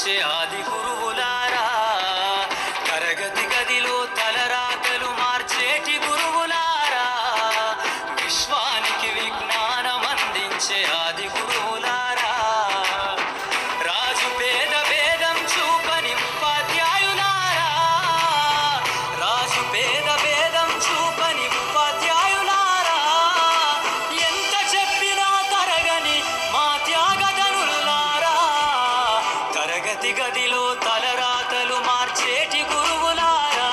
అందించే ఆది గురువులారా, తరగతి గదిలో తలరాతలు మార్చేటి గురువులారా, విశ్వానికి విజ్ఞానం అందించే ఆది గురువులారా, రాజు పేద భేదం చూపని ఉపాధ్యాయులారా, రాజు పేద భేదం చూపని ఉపాధ్యాయులారా, ఎంత చెప్పినా తరగని మా త్యాగధనులారా, తరగతి గదిలో తలరాతలు మార్చేటి గురువులారా,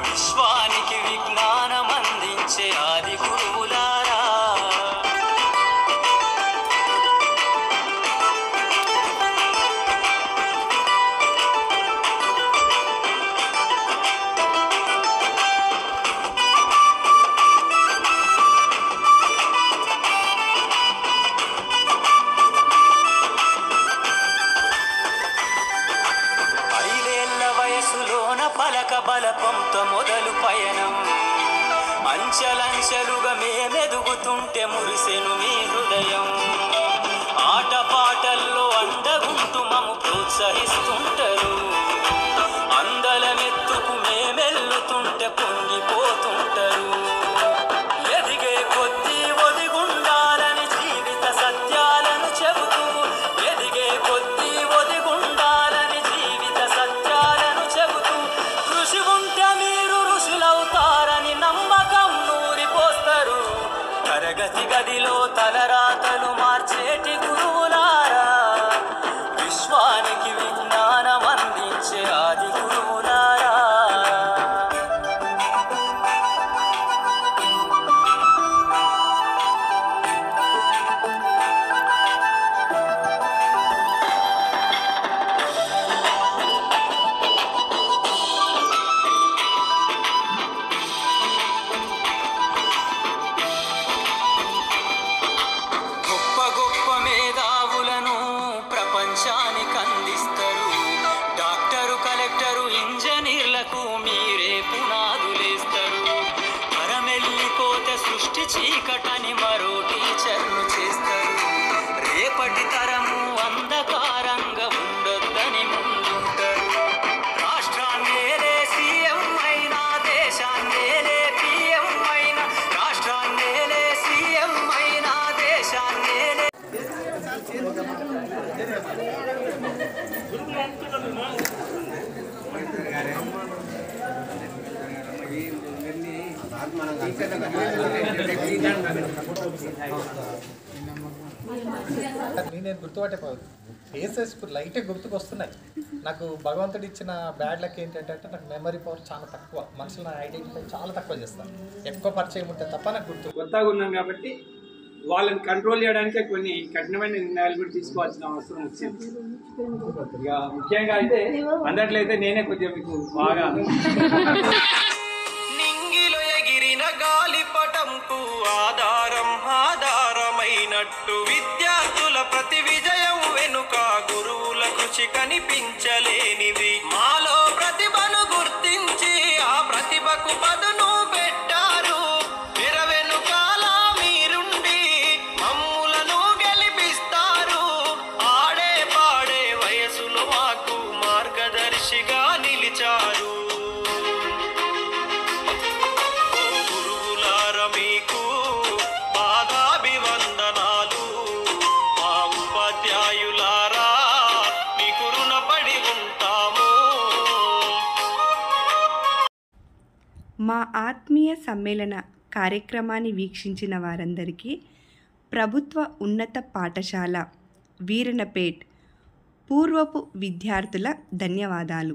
విశ్వానికి విజ్ఞానం అందించే ఆది గురువులారా. పలక బలపంతో మొదలు పయనం, అంచెలంచెలుగా మేమెదుగుతుంటే మురిసెను మీ హృదయం, ఆటపాటల్లో అండగుంటూ మము ప్రోత్సహిస్తుంటారు, అందలమెత్తుకు మేమెల్లుతుంటే పొంగిపోతుంటారు, ఎదిగే కొద్దీ ఒదిగుండాలని జీవిత సత్యాలను చెబుతూ, ఎదిగే కొద్దీ ఒదిగుండాలని జీవిత సత్యాలను చెబుతూ, ఋషి ఉంటే మీరు ఋషులవుతారని నమ్మకం నూరిపోస్తారు, తరగతి గదిలో తలరాతలు మార్చేటి గురువులారా, విశ్వానికి విజ్ఞానం అందించే ఆది గురువులారా. గొప్ప గొప్ప మేధావులను ప్రపంచానికి అందిస్తారు, డాక్టరు కలెక్టరు ఇంజనీర్లకు మీరే పునాదులేస్తారు, తరమెల్లిపోతే సృష్టి చీకటని మరో టీచర్లు చేస్తారు, రేపటి తరము అంధకారంగా ఉండొద్దని ముందుంటారు, రాష్ట్రాన్నేలే సీఎం అయినా దేశాన్నేలే పిఎం అయినా, రాష్ట్రాన్నేలే సీఎం అయినా దేశాన్నేలే. నేను గుర్తుపట్టే ఫేసెస్ లైట్గా గుర్తుకొస్తున్నాయి. నాకు భగవంతుడు ఇచ్చిన బ్యాడ్ లక్ ఏంటంటే నాకు మెమరీ పవర్ చాలా తక్కువ, మనుషులు నా ఐడెంటిఫై చాలా తక్కువ చేస్తాను, ఎక్కువ పరిచయం ఉంటే తప్ప నాకు గుర్తు. కొత్తగా ఉన్నాం కాబట్టి వాళ్ళని కంట్రోల్ చేయడానికి కొన్ని కఠినమైన నిర్ణయాలు కూడా తీసుకోవాల్సిన అవసరం వచ్చింది. ఇక ముఖ్యంగా అయితే అందట్లయితే నేనే కొద్దిగా మీకు బాగా నింగిలో ఎగిరిన గాలిపటంకు ఆధారం ఆధారమైనట్టు, విద్యార్థుల ప్రతి విజయం వెనుక గురువుల కృషి కనిపించలేనిది, మాలో ప్రతిభను గుర్తించి ఆ ప్రతిభకు పదును పెట్టారు, తెర వెనుకాల మీరుండి మమ్ములను గెలిపిస్తారు, ఆడే పాడే వయసులో మాకు మార్గదర్శిగా నిలిచారు, ఓ గురువులారా మీకు పాదాభివందనాలు, మా ఉపాధ్యాయులారా మీకు రుణపడి ఉంటాము. మా ఆత్మీయ సమ్మేళన కార్యక్రమాన్ని వీక్షించిన వారందరికీ ప్రభుత్వ ఉన్నత పాఠశాల వీరనపేట్ పూర్వపు విద్యార్థుల ధన్యవాదాలు.